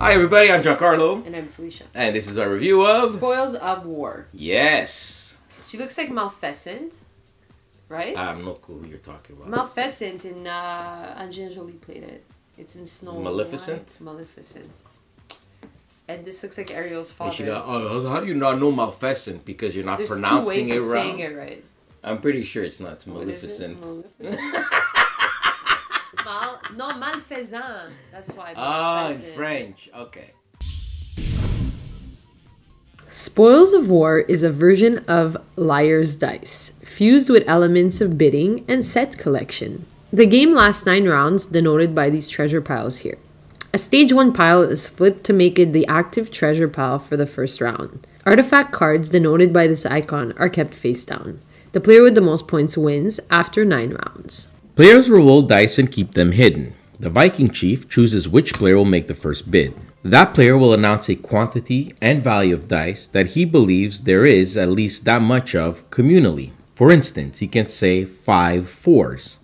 Hi everybody, I'm Giancarlo. And I'm Felicia. And this is our review of... Spoils of War. Yes. She looks like Maleficent, right? I have no clue who you're talking about. Maleficent in Angelina Jolie played it. It's in Snow Maleficent? White. Maleficent. And this looks like Ariel's And father. she got, how do you not know Maleficent? Because you're not There's pronouncing 2 ways it of right. saying it right. I'm pretty sure it's not. It's What is it? Maleficent. No, malfaisant. That's why. Ah, in Maleficent. French. Okay. Spoils of War is a version of Liar's Dice, fused with elements of bidding and set collection. The game lasts 9 rounds, denoted by these treasure piles here. A stage 1 pile is flipped to make it the active treasure pile for the first round. Artifact cards, denoted by this icon, are kept face down. The player with the most points wins after 9 rounds. Players will roll dice and keep them hidden. The Viking chief chooses which player will make the first bid. That player will announce a quantity and value of dice that he believes there is at least that much of communally. For instance, he can say 5 4s.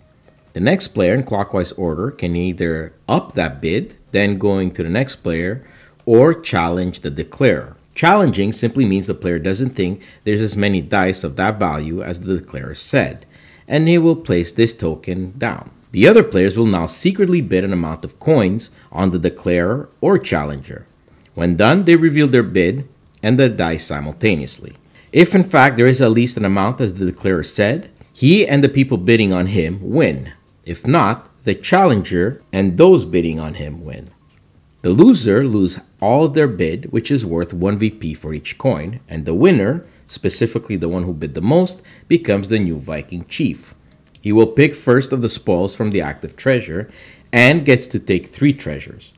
The next player in clockwise order can either up that bid, then going to the next player, or challenge the declarer. Challenging simply means the player doesn't think there's as many dice of that value as the declarer said, and he will place this token down. The other players will now secretly bid an amount of coins on the declarer or challenger. When done, they reveal their bid and the dice simultaneously. If in fact there is at least an amount as the declarer said, he and the people bidding on him win. If not, the challenger and those bidding on him win. The loser lose all of their bid, which is worth 1 VP for each coin, and the winner, specifically the one who bid the most, becomes the new Viking chief. He will pick first of the spoils from the active treasure and gets to take 3 treasures.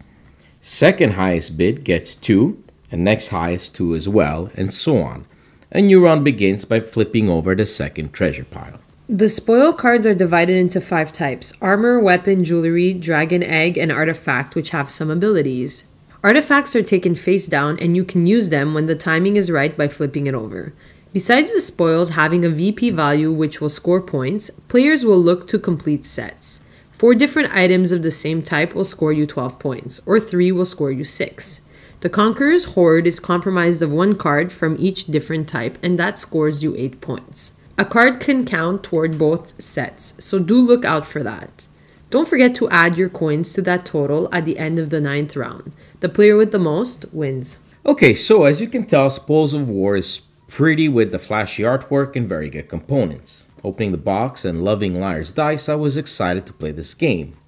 Second highest bid gets 2, and next highest 2 as well, and so on. A new round begins by flipping over the second treasure pile. The spoil cards are divided into 5 types: armor, weapon, jewelry, dragon egg, and artifact, which have some abilities. Artifacts are taken face down, and you can use them when the timing is right by flipping it over. Besides the spoils having a VP value which will score points, players will look to complete sets. 4 different items of the same type will score you 12 points, or 3 will score you 6. The Conqueror's Hoard is comprised of 1 card from each different type, and that scores you 8 points. A card can count toward both sets, so do look out for that. Don't forget to add your coins to that total at the end of the 9th round. The player with the most wins. Okay, so as you can tell, Spoils of War is pretty with the flashy artwork and very good components. Opening the box and loving Liar's Dice, I was excited to play this game.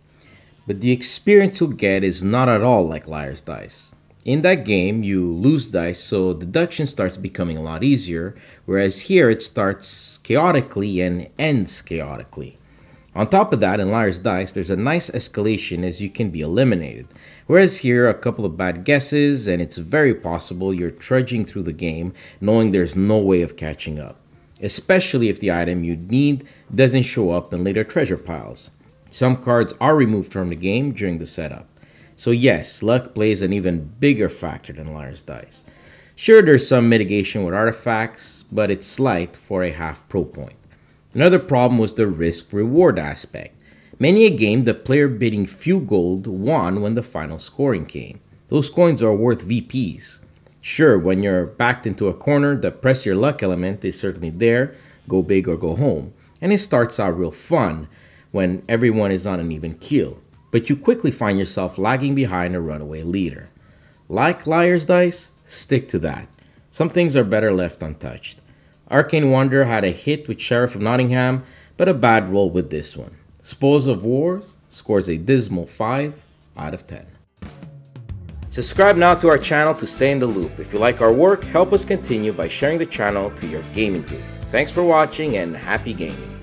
But the experience you'll get is not at all like Liar's Dice. In that game, you lose dice, so deduction starts becoming a lot easier, whereas here it starts chaotically and ends chaotically. On top of that, in Liar's Dice, there's a nice escalation as you can be eliminated, whereas here, a couple of bad guesses, and it's very possible you're trudging through the game knowing there's no way of catching up, especially if the item you need doesn't show up in later treasure piles. Some cards are removed from the game during the setup. So yes, luck plays an even bigger factor than Liar's Dice. Sure, there's some mitigation with artifacts, but it's slight for a half pro point. Another problem was the risk-reward aspect. Many a game, the player bidding few gold won when the final scoring came. Those coins are worth VPs. Sure, when you're backed into a corner, the press your luck element is certainly there, go big or go home. And it starts out real fun when everyone is on an even keel. But you quickly find yourself lagging behind a runaway leader. Like Liar's Dice, stick to that. Some things are better left untouched. Arcane Wonder had a hit with Sheriff of Nottingham, but a bad roll with this one. Spoils of War scores a dismal 5 out of 10. Subscribe now to our channel to stay in the loop. If you like our work, help us continue by sharing the channel to your gaming group. Thanks for watching and happy gaming.